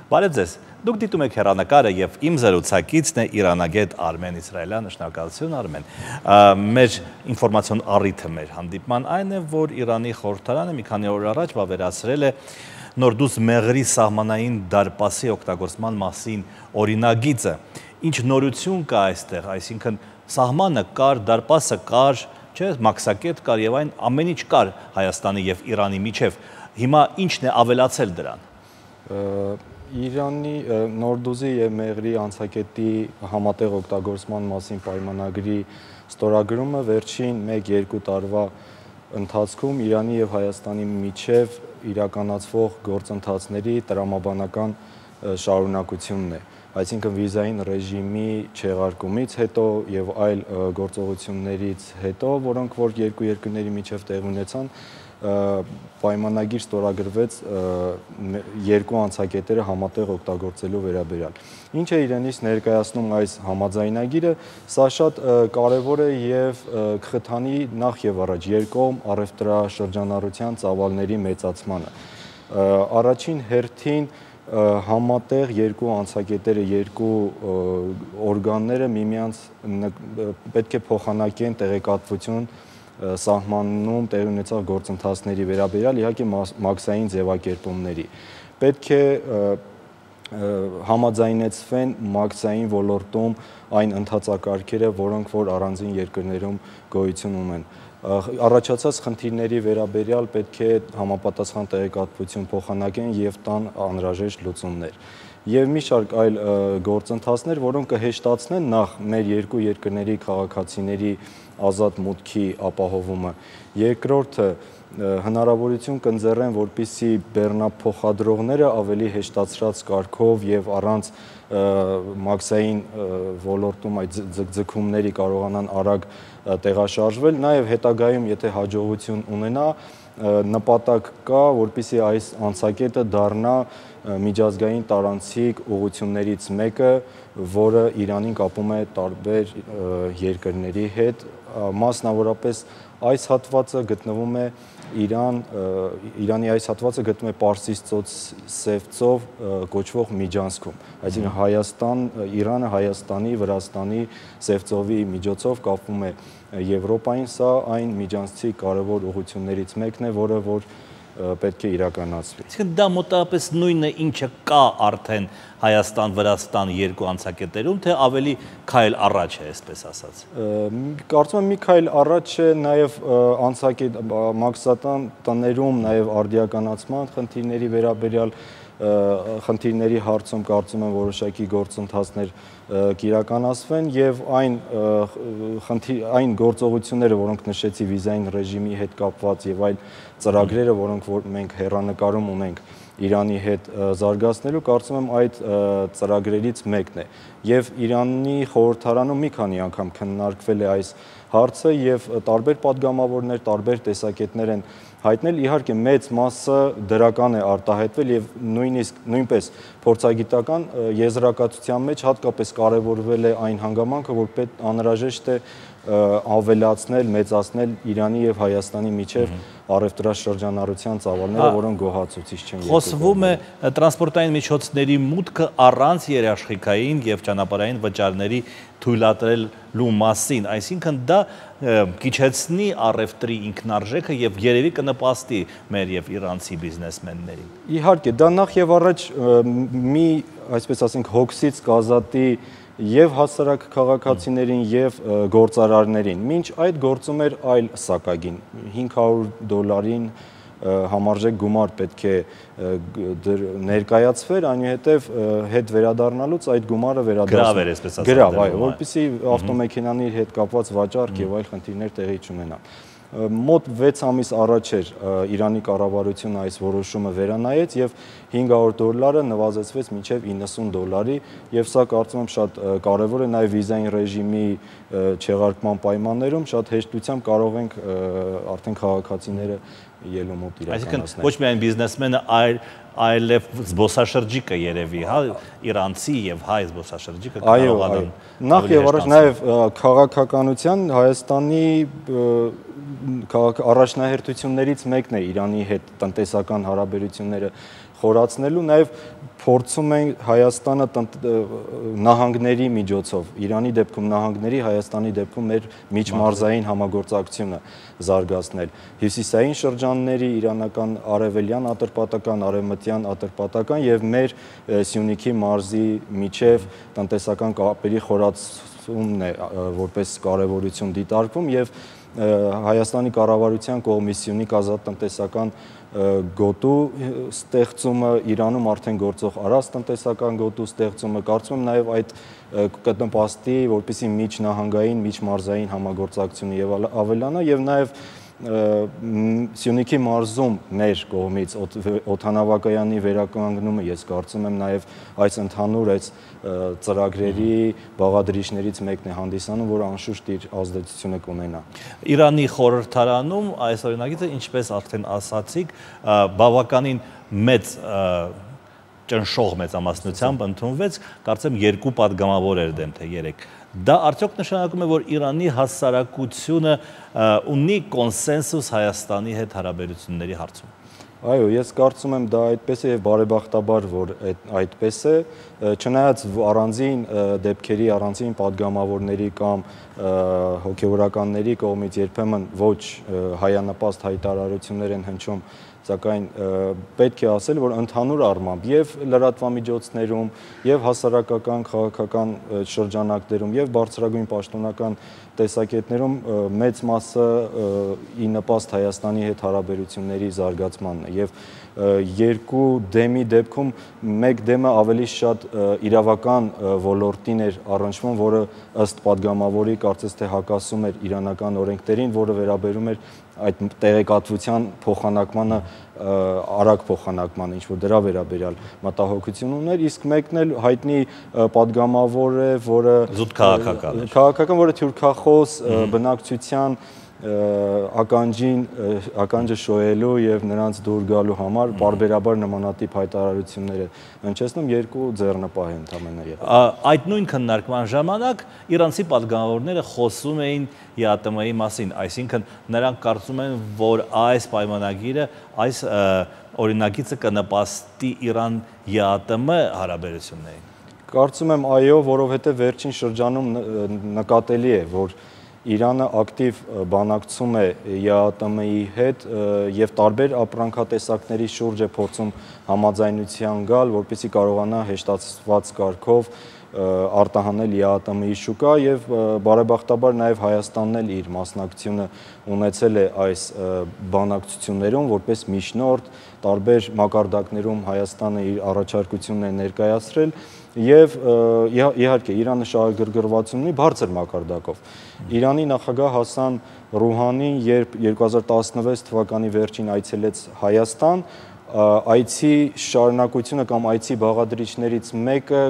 Բարև ձեզ, դուք դիտում եք հեռանկարը և իմ զրուցակիցն է իրանագետ Արմեն Իսրայելյանը, շնորհակալություն Արմեն։ Մեր ինֆորմացիոն առիթը մեր հանդիպման այն է, որ Իրանի խորհրդարանը մի քանի օր առաջ վավերացրել է Նորդուզ Մեղրի սահմանային դարպասի օգտագործման մասին օրինագիծը։ Ինչ նորություն կա այստեղ, այսինքն սահմանը կար, դարպասը կար, մաքսակետ կար և այն ամեն ինչ կար Հայաստանի և Իրանի միջև։ Հիմա ինչն է ավելացել դրան։ Իրանի Նորդուզի և Մեղրի անցակետի համատեղ օգտագործման մասին պայմանագրի ստորագրումը վերջին 1-2 տարվա ընթացքում Իրանի և Հայաստանի միջև իրականացվող գործընթացների տրամաբանական շարունակությունն է։ Այսինքն վիզային ռեժիմի չեղարկումից հետո և այլ գործողություններից հետո, որոնք որ երկու երկրների միջև տեղի ունեցան, պայմանագիր ստորագրվեց երկու անցակետերը համատեղ օգտագործելու վերաբերյալ։ Ինչ է իրենից ներկայացնում այս համաձայնագիրը, սա շատ կարևոր է և կխթանի նախ և առաջ երկկողմ առևտրաշրջանառության ծավալների մեծացմանը։ Առաջին հերթին համատեղ երկու անցակետերը, երկու օրգանները միմյանց պետք է փոխանակեն տեղեկատվություն սահմանում տեղի ունեցող գործընթացների վերաբերյալ, իհարկե մաքսային ձևակերպումների։ Պետք է համաձայնեցվեն մաքսային ոլորտում այն ընթացակարգերը, որոնք որ առանձին երկրներում գոյություն ունեն։ Առաջացած խնդիրների վերաբերյալ պետք է համապատասխան տեղեկատվություն փոխանակեն և տան անհրաժեշտ լուծումներ։ Եվ մի շարք այլ գործընթացներ, որոնք կհեշտացնեն նախ մեր երկու երկրների քաղաքացիների ազատ մուտքի ապահովումը։ Երկրորդը հնարավորություն կընձեռեն, որպեսզի բեռնափոխադրողները ավելի հեշտացրած կարգով և առանց մաքսային ոլորտում այդ ձգձգումների կարողանան արագ տեղաշարժվել, նաև հետագայում, եթե հաջողություն ունենա, նպատակ կա, որպեսզի այս անցակետը դառնա միջազգային տարանցիկ ուղղություններից մեկը, որը Իրանին կապում է տարբեր երկրների հետ, մասնավորապես այս հատվածը գտնվում է Իրանի այս հատվածը գտնվում է Պարսից Սև ծով կոչվող միջանցքում, այսինքն Իրանը Հայաստանի, Վրաստանի Սև ծովի միջոցով կապվում է Եվրոպային, սա այն միջանցքի կարևոր ուղղություններից մեկն է, որը որ պետք է իրականացվի։ Իսկ դա մոտավորապես նույնը ինչը կա արդեն Հայաստան-Վրաստան երկու անցակետերում, թե ավելի քայլ առաջ է, այսպես ասած։ Կարծում եմ մի քայլ առաջ է նաև անցակետ մաքսատան տներում, նաև արդիականացման խնդիրների վերաբերյալ խնդիրների հարցում կարծում եմ որոշակի գործընթացներ կիրականացվեն և այն գործողությունները, որոնք նշեցի վիզային ռեժիմի հետ կապված և այլ ծրագրերը, որոնք որ մենք հեռանկարում ունենք Իրանի հետ զարգացնելու, կարծում եմ այդ ծրագրերից մեկն է։ Եվ Իրանի խորհրդարանում մի քանի անգամ քննարկվել է այս հարցը և տարբեր պատգամավորներ, տարբեր տեսակետներ են հայտնել, իհարկե մեծ մասը դրական է արտահայտվել և նույնպես փորձագիտական եզրակացության մեջ հատկապես կարևորվել է այն հանգամանքը, որ անհրաժեշտ է ավելացնել, մեծացնել Իրանի և Հայաստանի միջև առևտրաշրջանառության ծավալները, որոնք գոհացուցիչ չեն։ Խոսվում է տրանսպորտային միջոցների մուտքը առանց երաշխիքային և ճանապարհային վճարների թույլատրելու մասին, այսինքն դա կիչեցնի առևտրի ինքնարժեքը և երևի կնպաստի մեր և իրանցի բիզնեսմեններին։ Իհարկե, դա նախ և առաջ մի, այսպես ասենք, հոգսից կազատի և հասարակ քաղաքացիներին և գործարարներին։ Մինչ այդ գործում էր այլ սակագին, $500 համարժեք գումար պետք է ներկայացվեր, այնուհետև հետ վերադառնալուց այդ գումարը վերադարձնել գրավ, որպեսզի ավտոմեքենաների հետ կապված վաճառք և այլ խնդիրներ տեղի չունենան։ Մոտ 6 ամիս առաջ էր Իրանի կառավարությունը այս որոշումը վերանայեց և $500 նվազեցվեց մինչև $90 և սա կարծում եմ շատ կարևոր է, նաև վիզային ռեժիմի չեղարկման պայմաններում շատ հեշտությամբ կարող ենք արդեն քաղաքացիները ելումուտ իրականացնել։ Այսինքն ոչ միայն բիզնեսմենը, այլև զբոսաշրջիկը երևի, իրանցի և հայ զբոսաշրջիկը կարողանան։ Նախ և առաջ նաև քաղաքականության Հայաստանի առաջնահերթություններից մեկն է Իրանի հետ տնտեսական հարաբերությունները խորացնելու, նաև փորձում են Հայաստանը նահանգների միջոցով, Իրանի դեպքում նահանգների, Հայաստանի դեպքում մեր միջմարզային համագործակցությունը զարգացնել։ Հյուսիսային շրջանների իրանական արևելյան ատրպատական, արևմտյան ատրպատական եւ մեր Սյունիքի մարզի միջև տնտեսական կապերի խորացումն է որպես կարևորություն դիտարկվում եւ Հայաստանի կառավարության կողմից Սյունիք ազատ տնտեսական գոտու ստեղծումը, Իրանում արդեն գործող առանց տնտեսական գոտու ստեղծումը, կարծում եմ նաև այդ կնպաստի, որպեսզի միջնահանգային, միջմարզային համագործակցությունը եւ ավելանա եւ նաև Սյունիքի մարզում մեր կողմից օդանավակայանի վերականգնումը ես կարծում եմ նաև այս ընդհանուր այս ծրագրերի բաղադրիչներից մեկն է հանդիսանում, որը անշուշտ իր ազդեցությունը կունենա։ Իրանի խորհրդարանում այս օրինագիծը, ինչպես արդեն ասացիք, բավականին մեծ ճնշող մեծամասնությամբ ընդունվեց, կարծեմ 2 պատգամավոր էր դեմ թե 3։ Դա արդյոք նշանակում է, որ Իրանի հասարակությունը ունի կոնսենսուս Հայաստանի հետ հարաբերությունների հարցում։ Այո, ես կարծում եմ դա այդպես է եւ բարեբախտաբար, որ այդպես է, չնայած առանձին դեպքերի, առանձին պատգամավորների կամ հոգեվորականների կողմից երբեմն ոչ հայանպաստ հայտարարություններ են հնչում, սակայն պետք է ասել, որ ընդհանուր առմամբ եւ լրատվամիջոցներում, եւ հասարակական, քաղաքական շրջանակներում, եւ բարձրագույն պաշտոնական տեսակետներում մեծ մասը ի նպաստ Հայաստանի հետ հարաբերությունների զարգացմանն է եւ երկու դեմի դեպքում մեկ դեմը ավելի շատ իրավական ոլորտին էր առնչվում, որը ըստ падգամավորի կարծես թե հակասում էր իրանական օրենքներին, որը վերաբերում էր այդ տեղեկատվության փոխանակմանը, արագ փոխանակմանը, ինչ որ դրա վերաբերյալ մտահոգություն ուներ, իսկ մեկն էլ հայտնի падգամավոր է, որը զուտ քաղաքական, որը թյուրքախոս բնակչության ականջը շոյելու եւ նրանց դուր գալու համար բարբերաբար նմանատիպ հայտարարություններ է հնչեցնում, երկու ձեռնպահ է ընդհանրապես։ Այդ նույն քննարկման ժամանակ իրանցի падգամավորները խոսում էին ԵԱՏՄ-ի մասին, այսինքն նրանք կարծում են, որ այս պայմանագիրը, այս օրինագիծը կնպաստի Իրան-ԵԱՏՄ հարաբերություններին։ Կարծում եմ այո, որովհետեւ վերջին շրջանում նկատելի է, որ Իրանը ակտիվ բանակցում է ԵԱՏՄ-ի հետ եւ տարբեր ապրանքատեսակների շուրջ է փորձում համաձայնության գալ, որպեսզի կարողանա հեշտացված կարգով արտահանել ԵԱՏՄ-ի շուկա եւ բարեբախտաբար նաեւ Հայաստանն էլ իր մասնակցությունը ունեցել է այս բանակցություններում որպես միջնորդ, տարբեր մակարդակներում Հայաստանը իր առաջարկությունն է ներկայացրել եւ իհարկե Իրանը շահագրգռվածություն ունի բարձր մակարդակով։ Իրանի նախագահ Հասան Ռուհանին, երբ 2016 թվականի վերջին այցելեց Հայաստան, այցի շարունակությունը կամ այցի բաղադրիչներից մեկը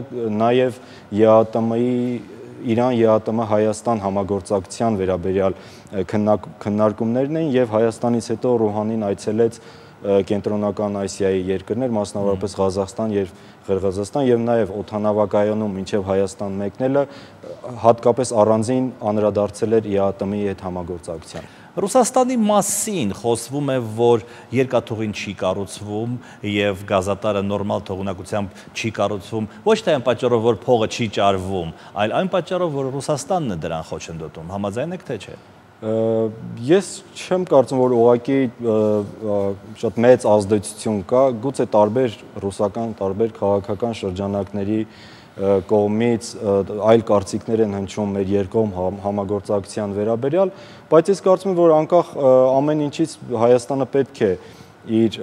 նաև ԵԱՏՄ-ի Իրան-ԵԱՏՄ Հայաստան համագործակցության վերաբերյալ քննարկումներն էին եւ Հայաստանից հետո Ռուհանին այցելեց կենտրոնական Ասիայի երկրներ, մասնավորապես Ղազախստան եւ Ղրղզստան եւ նաեւ օդանավակայանում մինչեւ Հայաստան մեկնելը հատկապես առանձին անդրադարձել էր ԵԱՏՄ-ի հետ համագործակցության։ Ռուսաստանի մասին խոսվում է, որ երկաթուղին չի կառուցվում եւ գազատարը նորմալ թողունակությամբ չի կառուցվում, ոչ թե այն պատճառով, որ փողը չի ճարվում, այլ այն պատճառով, որ Ռուսաստանն է դրան խոչընդոտում։ Համաձայն եք թե չէ։ Ես չեմ կարծում, որ ուղղակի շատ մեծ ազդեցություն կա, գուցե տարբեր ռուսական, տարբեր քաղաքական շրջանակների կողմից այլ կարծիքներ են հնչում մեր երկկողմ համագործակցության վերաբերյալ, բայց ես կարծում եմ, որ անկախ ամեն ինչից Հայաստանը պետք է իր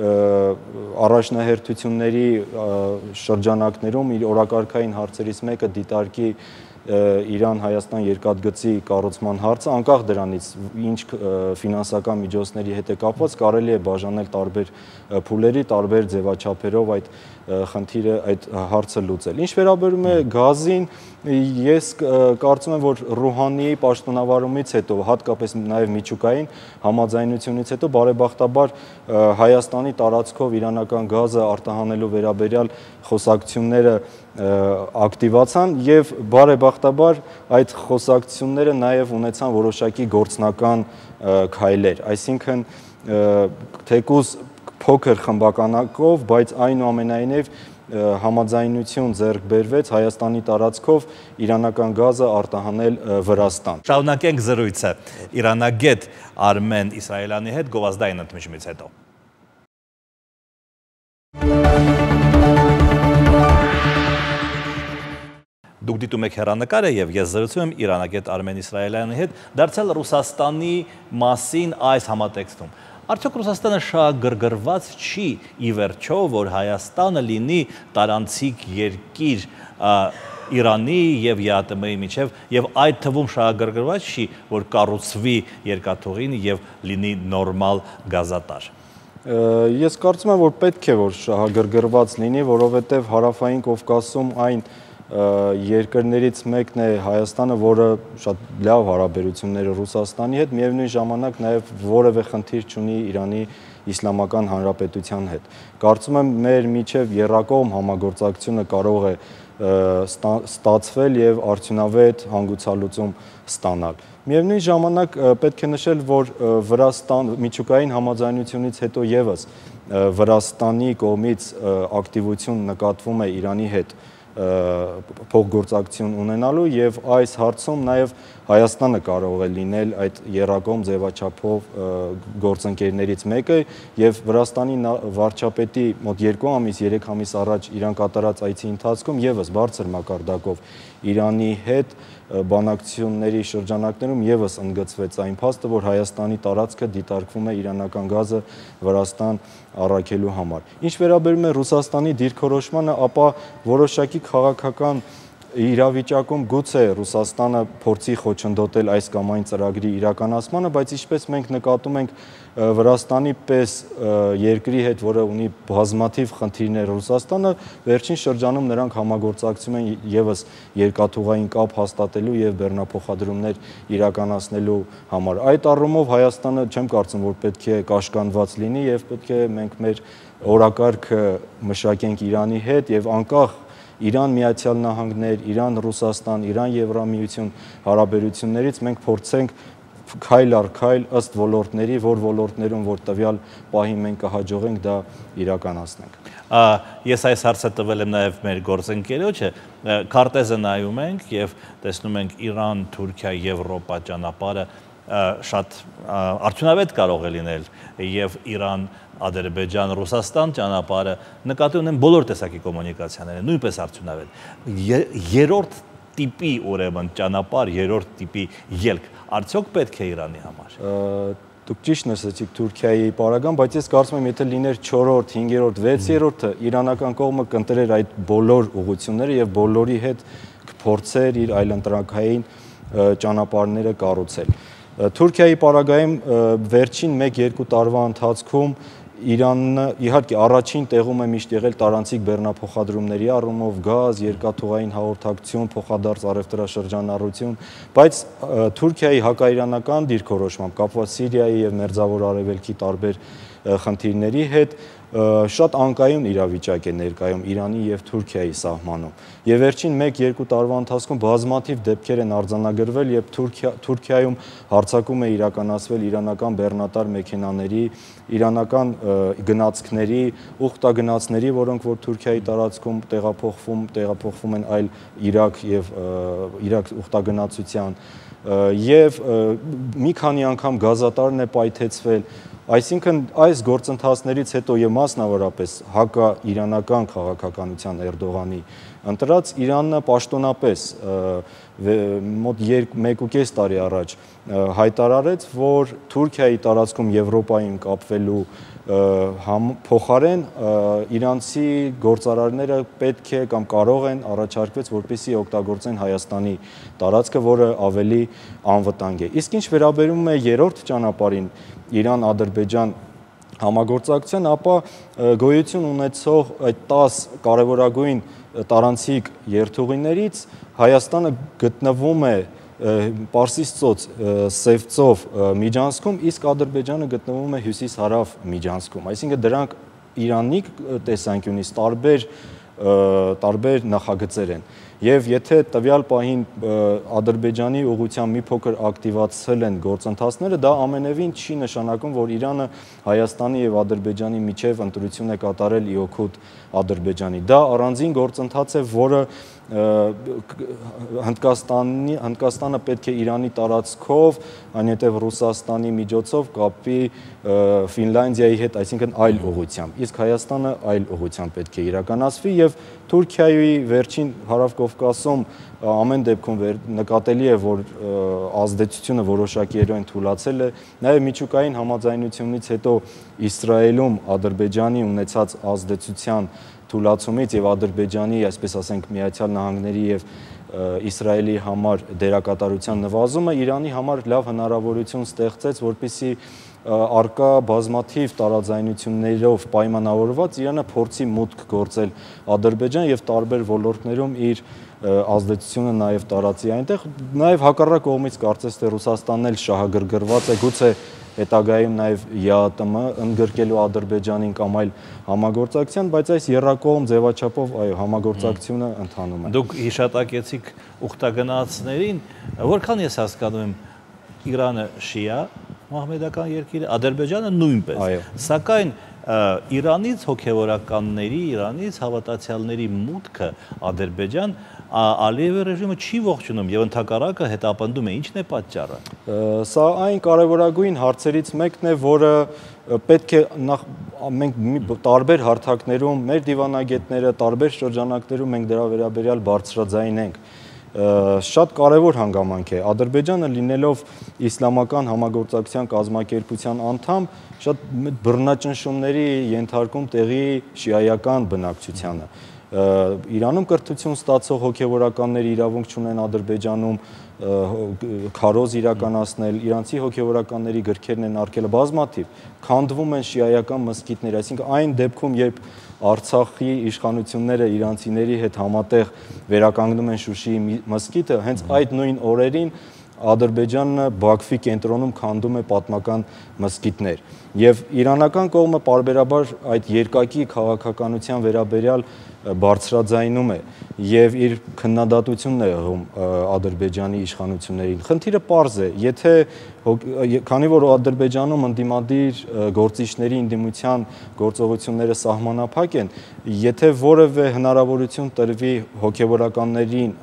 առաջնահերթությունների շրջանակներում իր օրակարգային հարցերից մեկը դիտարկի Իրան-Հայաստան երկաթգծի կառուցման հարցը, անկախ դրանից ինչ ֆինանսական միջոցների հետ է կապված, կարելի է բաժանել տարբեր փուլերի, տարբեր ձևաչափերով այդ խնդիրը, այդ հարցը լուծել։ Ինչ վերաբերում է գազին, Ես կարծում եմ, որ Ռուհանիի պաշտոնավարումից հետո, հատկապես նաև միջուկային համաձայնությունից հետո բարեբախտաբար Հայաստանի տարածքով իրանական գազը արտահանելու վերաբերյալ խոսակցությունները ակտիվացան եւ բարեբախտաբար այդ խոսակցությունները նաև ունեցան որոշակի գործնական քայլեր, այսինքն թեկուզ փոքր խմբականակով, բայց այնուամենայնիվ համաձայնություն ձեռք բերվեց Հայաստանի տարածքով իրանական գազը արտահանել Վրաստան։ Շարունակենք զրույցը իրանագետ Արմեն Իսրայելյանի հետ գովազդային ընդմիջումից հետո։ Դուք դիտում եք հեռանկարը եւ ես զրուցում եմ իրանագետ Արմեն Իսրայելյանի հետ, դարձյալ Ռուսաստանի մասին այս համատեքստում։ Արդյոք Ռուսաստանը շահագրգռված չի ի վերջո, որ Հայաստանը լինի տարանցիկ երկիր Իրանի եւ ԵԱՏՄ-ի միջև եւ այդ թվում շահագրգռված չի, որ կառուցվի երկաթուղին եւ լինի նորմալ գազատար։ Ես կարծում եմ, որ պետք է որ շահագրգռված լինի, որովհետեւ Հարավային Կովկասում այն երկրներից մեկն է Հայաստանը, որը շատ լավ հարաբերություններ է Ռուսաստանի հետ, միևնույն ժամանակ նաև որևէ խնդիր չունի Իրանի Իսլամական Հանրապետության հետ։ Կարծում եմ, մեր միջև եռակողմ համագործակցությունը կարող է ստացվել եւ արդյունավետ հանգուցալուծում ստանալ։ Միևնույն ժամանակ պետք է նշել, որ միջուկային համաձայնությունից հետո եւս Վրաստանի կողմից ակտիվություն նկատվում է Իրանի հետ փոխգործակցություն ունենալու եւ այս հարցում նաեւ Հայաստանը կարող է լինել այդ եռակողմ ձևաչափով գործընկերներից մեկը եւ Վրաստանի վարչապետի մոտ 2 ամիս, 3 ամիս առաջ Իրան կատարած այցի ընթացքում եւս բարձր մակարդակով Իրանի հետ բանակցությունների շրջանակներում եւս ընդգծվեց այն փաստը, որ Հայաստանի տարածքը դիտարկվում է իրանական գազը Վրաստան առաքելու համար։ Ինչ վերաբերում է Ռուսաստանի դիրքորոշմանը, ապա որոշակի քաղաքական իրավիճակում գուցե Ռուսաստանը փորձի խոչընդոտել այս կամ այն ծրագրի իրականացմանը, բայց ինչպես մենք նկատում ենք Վրաստանի պես երկրի հետ, որը ունի բազմաթիվ խնդիրներ Ռուսաստանը, վերջին շրջանում նրանք համագործակցում են եւս երկաթուղային կապ հաստատելու եւ բեռնափոխադրումներ իրականացնելու համար։ Այդ առումով Հայաստանը չեմ կարծում, որ պետք է կաշկանդված լինի եւ պետք է մենք մեր օրակարգը մշակենք Իրանի հետ եւ անկախ Իրան Միացյալ Նահանգներ, Իրան Ռուսաստան, Իրան Եվրամիություն հարաբերություններից մենք փորձենք քայլ առ քայլ ըստ ոլորտների, որ ոլորտներում որ տվյալ պահին մենք կհաջողենք դա իրականացնենք։ Ես այս հարցը տվել եմ նաև մեր գործընկերոջը, քարտեզը նայում ենք եւ տեսնում ենք Իրան, Թուրքիա, Եվրոպա ճանապարհը շատ արդյունավետ կարող է լինել եւ Իրան, Ադրբեջան, Ռուսաստան ճանապարհը նկատի ունեն բոլոր տեսակի կոմունիկացիաները, նույնպես արդյունավետ։ Երրորդ տիպի ուրեմն ճանապարհ, երրորդ տիպի ելք արդյոք պետք է Իրանի համար։ Դուք ճիշտ նշեցիք Թուրքիայի պարագան, բայց ես կարծում եմ, եթե լիներ 4-րդ, 5-րդ, 6-րդը, իրանական կողմը կընտրեր այդ բոլոր ուղղությունները եւ բոլորի հետ կփորձեր իր այլընտրանքային ճանապարհները կառուցել։ Թուրքիայի պարագայում վերջին 1-2 տարվա ընթացքում Իրանը իհարկե առաջին տեղում է միշտ եղել տարանցիկ բեռնափոխադրումների առումով գազ, երկաթուղային հաղորդակցություն, փոխադարձ առևտրաշրջանառություն, բայց Թուրքիայի հակաիրանական դիրքորոշմամբ կապված Սիրիայի եւ Մերձավոր Արևելքի տարբեր խնդիրների հետ շատ անկայուն իրավիճակ է ներկայում Իրանի եւ Թուրքիայի սահմանում։ Եվ վերջին 1-2 տարվա ընթացքում բազմաթիվ դեպքեր են արձանագրվել, երբ Թուրքիայում հարձակում է իրականացվել իրանական բեռնատար մեքենաների, իրանական գնացքների, ուխտագնացների, որոնք որ Թուրքիայի տարածքում տեղափոխվում են այլ Իրաք եւ Իրաք ուխտագնացության եւ մի քանի անգամ գազատարն է պայթեցվել։ Այսինքն այս գործընթացներից հետո եւ մասնավորապես հակաիրանական քաղաքականության Էրդողանի ընտրած Իրանը պաշտոնապես մոտ 1.5 տարի առաջ հայտարարեց, որ Թուրքիայի տարածքում Եվրոպային կապվելու փոխարեն իրանցի գործարարները պետք է կամ կարող են առաջարկվեց, որպեսզի օգտագործեն Հայաստանի տարածքը, որը ավելի անվտանգ է։ Իսկ ինչ վերաբերում է երրորդ ճանապարհին Իրան-Ադրբեջան համագործակցության, ապա գոյություն ունեցող այդ 10 կարևորագույն տարանցիկ երթուղիներից Հայաստանը գտնվում է Պարսից ծոց Սև ծով միջանցքում, իսկ Ադրբեջանը գտնվում է հյուսիս-հարավ միջանցքում, այսինքն դրանք Իրանի տեսանկյունից տարբեր նախագծեր են։ Եվ եթե տվյալ պահին Ադրբեջանի ուղղությամբ մի փոքր ակտիվացել են գործընթացները, դա ամենևին չի նշանակում, որ Իրանը Հայաստանի եւ Ադրբեջանի միջև ընտրություն է կատարել ի օգուտ Ադրբեջանի։ Դա առանձին գործընթաց է, որը Հնդկաստանը պետք է Իրանի տարածքով, այնուհետև Ռուսաստանի միջոցով կապի Ֆինլանդիայի հետ, այսինքն այլ ուղղությամբ, իսկ Հայաստանը այլ ուղղությամբ պետք է իրականացվի եւ Թուրքիայի վերջին Հարավ-Կովկասում ամեն դեպքում նկատելի է, որ ազդեցությունը որոշակիորեն թուլացել է, նաեւ միջուկային համաձայնությունից հետո Իսրայելում Ադրբեջանի ունեցած ազդեցության թուլացումից եւ Ադրբեջանի, այսպես ասենք, Միացյալ Նահանգների եւ Իսրայելի համար դերակատարության նվազումը Իրանի համար լավ հնարավորություն ստեղծեց, որպեսզի արկա բազմաթիվ տարաձայնություններով պայմանավորված Իրանը փորձի մուտք գործել Ադրբեջան եւ տարբեր ոլորտներում իր ազդեցությունը նաեւ տարածի այնտեղ, նաեւ հակառակ կողմից կարծես թե Ռուսաստանն էլ շահագրգռված է, գուցե հետագայում նաև ԵԱՏՄ ընդգրկելու Ադրբեջանին կամ այլ համագործակցության, բայց այս եռակողմ ձևաչափով այո համագործակցությունը ընթանում է։ Դուք հիշատակեցիք ուխտագնացներին, որքան ես հասկանում եմ, Իրանը շիա մահմեդական երկիր է, Ադրբեջանը նույնպես։ Սակայն Իրանից հոգևորականների, Իրանից հավատացյալների մուտքը Ադրբեջան Ալիևի ռեժիմը չի ողջունում եւ ընդհակառակը հետապնդում է, ինչն է պատճառը։ Սա այն կարևորագույն հարցերից մեկն է, որը պետք է մենք տարբեր հարթակներում մեր դիվանագետները տարբեր շրջանակներում մենք դրա վերաբերյալ բարձրաձայնենք։ Շատ կարևոր հանգամանք է Ադրբեջանը լինելով իսլամական համագործակցության կազմակերպության անդամ շատ բռնաճնշումների ենթարկում տեղի շիայական բնակչությանը Իրանում կրթություն ստացող հոգևորականների իրավունք չունեն Ադրբեջանում քարոզ իրականացնել, իրանցի հոգևորականների գրքերն են արգելը բազմաթիվ, քանդվում են շիայական մզկիթներ, այսինքն այն դեպքում, երբ Արցախի իշխանությունները իրանցիների հետ համատեղ վերականգնում են Շուշիի մզկիթը, հենց այդ նույն օրերին Ադրբեջանը Բաքվի կենտրոնում քանդում է պատմական մզկիթներ եւ իրանական կողմը պարբերաբար այդ երկակի քաղաքականության վերաբերյալ բարձրաձայնում է եւ իր քննադատությունն է ըղում Ադրբեջանի իշխանություններին։ Խնդիրը պարզ է, եթե քանի որ Ադրբեջանում ընդդիմադիր գործիչների ընդդիմության գործողությունները սահմանափակ են, եթե որևէ հնարավորություն տրվի հոգևորականներին,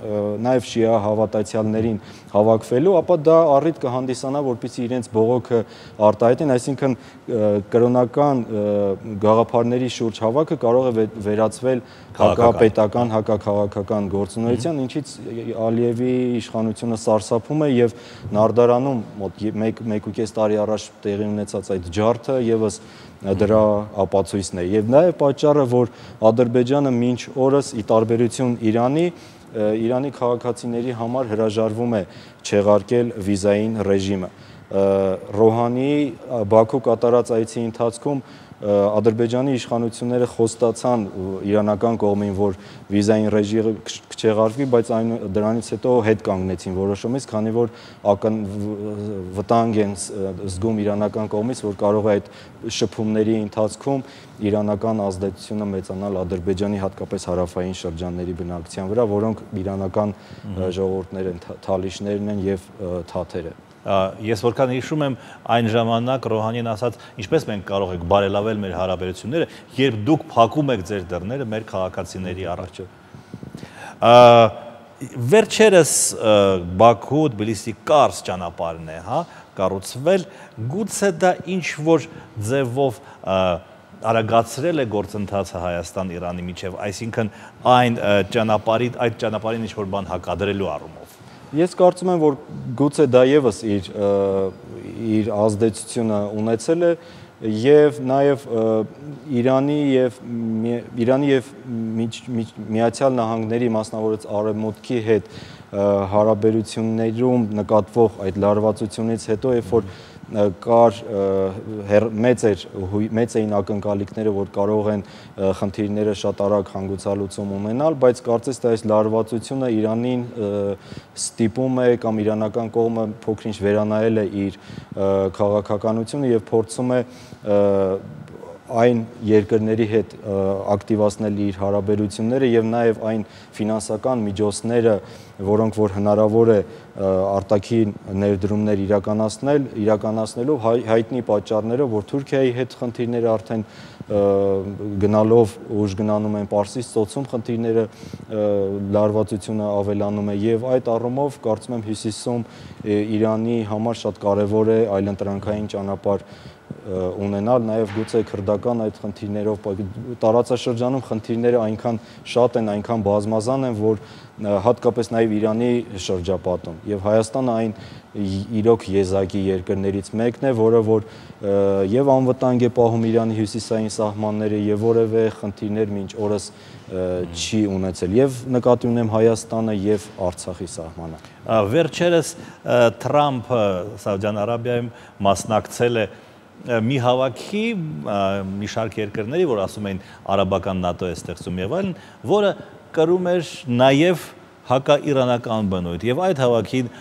նաեւ շիա հավատացյալներին հավաքվելու, ապա դա առիթ կհանդիսանա, որպեսզի իրենց բողոքը արտահայտեն, այսինքն կրոնական գաղափարների շուրջ հավաքը կարող է վերածվել հակապետական, հակաքաղաքական գործունեության, ինչից Ալիևի իշխանությունը սարսափում է եւ Նարդարանում մոտ 1.5 տարի առաջ տեղի ունեցած այդ ջարդը եւս դրա ապացույցն է։ Եվ նաեւ պատճառը, որ Ադրբեջանը մինչ օրս ի տարբերություն Իրանի քաղաքացիների համար հրաժարվում է չեղարկել վիզային ռեժիմը։ Ռոհանիի Բաքու կատարած այցի ընթացքում Ադրբեջանի իշխանությունները խոստացան իրանական կողմին, որ վիզային ռեժիմը չեղարկվի, բայց դրանից հետո հետ կանգնեցին որոշումից, քանի որ վտանգ են զգում իրանական կողմից, որ կարող է այդ շփումների ընթացքում իրանական ազդեցությունը մեծանալ Ադրբեջանի հատկապես հարավային շրջանների բնակչության վրա, որոնք իրանական ժողովուրդներ են, թալիշներն են եւ թաթերը։ Ես որքան հիշում եմ, այն ժամանակ Ռոհանին ասաց, ինչպես մենք կարող ենք բարելավել մեր հարաբերությունները, երբ դուք փակում եք ձեր դռները մեր քաղաքացիների առաջ։ Վերջերս Բաքու, Թբիլիսի Կարս ճանապարհն է, կառուցվել, գուցե դա ինչ որ ձևով արագացրել է գործընթացը Հայաստան-Իրանի միջև, այսինքն այդ ճանապարհին ինչ որ բան հակադրելու առումով։ Ես կարծում եմ, որ գուցե դա եւս իր ազդեցությունը ունեցել է եւ նաեւ Իրանի եւ Միացյալ Նահանգների, մասնավորապես Արևմուտքի հետ հարաբերություններում նկատվող այդ լարվածությունից հետո, երբ որ կար մեծ էին ակնկալիքները, որ կարող են խնդիրները շատ արագ հանգուցալուծում ունենալ, բայց կարծես թե այս լարվածությունը Իրանին ստիպում է կամ իրանական կողմը փոքր-ինչ վերանայել է իր քաղաքականությունը եւ փորձում է այն երկրների հետ ակտիվացնել իր հարաբերությունները եւ նաեւ այն ֆինանսական միջոցները, որոնք որ հնարավոր է արտաքին ներդրումներ իրականացնելով հայտնի պատճառներով, որ Թուրքիայի հետ խնդիրները արդեն գնալով ուժ գնանում են Պարսից ծոցում խնդիրները լարվածությունը ավելանում է եւ այդ առումով կարծում եմ հյուսիսում Իրանի համար շատ կարեւոր է այլընտրանքային ճանապարհ ունենալ, նաև գուցե քրդական այդ խնդիրներով տարածաշրջանում խնդիրները այնքան շատ են, այնքան բազմազան են, որ հատկապես նաև Իրանի շրջապատում եւ Հայաստանը այն իրոք եզակի երկրներից մեկն է, որը որ եւ անվտանգ է պահում Իրանի հյուսիսային սահմանները եւ որևէ խնդիրներ մինչ օրս չի ունեցել եւ նկատի ունեմ Հայաստանը եւ Արցախի սահմանը։ Վերջերս Թրամփը Սաուդյան Արաբիայում մասնակցել է մի հավաքի մի շարք երկրների, որ ասում էին արաբական ՆԱՏՕ է ստեղծում եւ այլն, որը կրում էր նաեւ հակաիրանական բնույթ եւ այդ հավաքին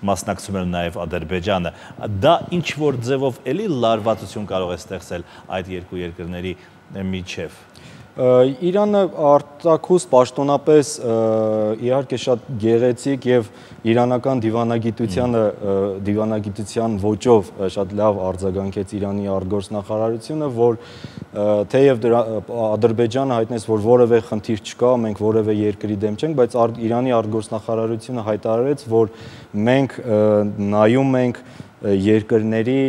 մասնակցում էր նաեւ Ադրբեջանը։ Դա ինչ որ ձևով էլի լարվածություն կարող է ստեղծել այդ երկու երկրների միջև։ Իրանը արտաքուստ պաշտոնապես իհարկե շատ գեղեցիկ եւ իրանական դիվանագիտության ոճով շատ լավ արձագանքեց Իրանի արտգործնախարարությունը, որ թեև Ադրբեջանը հայտնեց, որ որևէ խնդիր չկա, մենք որևէ երկրի դեմ չենք, բայց Իրանի արտգործնախարարությունը հայտարարեց, որ մենք նայում ենք երկրների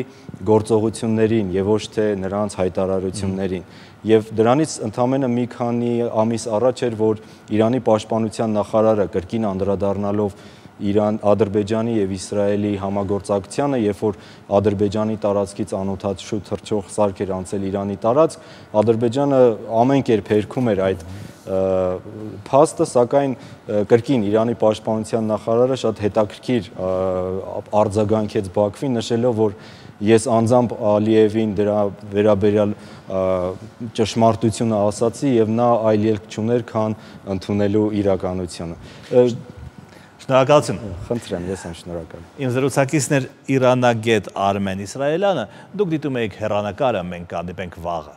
գործողություններին եւ ոչ թե նրանց հայտարարություններին։ Եվ դրանից ընդամենը մի քանի ամիս առաջ էր, որ Իրանի պաշտպանության նախարարը կրկին անդրադառնալով Ադրբեջանի եւ Իսրայելի համագործակցությանը, երբ որ Ադրբեջանի տարածքից անօթաչու թռչող սարք էր անցել Իրանի տարածք, Ադրբեջանը ամեն կերպ հերքում էր այդ փաստը, սակայն կրկին Իրանի պաշտպանության նախարարը շատ հետաքրքիր արձագանքեց Բաքվին, նշելով, որ ես անձամբ Ալիևին դրա վերաբերյալ ճշմարտությունը ասացի եւ նա այլ ելք չուներ, քան ընդունելու իրականությունը։ Շնորհակալություն։ Խնդրեմ, ես եմ շնորհակալ։ Իմ զրուցակիցն էր իրանագետ Արմեն Իսրայելյանը։ Դուք դիտում եք հեռանկարը, մենք կհանդիպենք վաղը։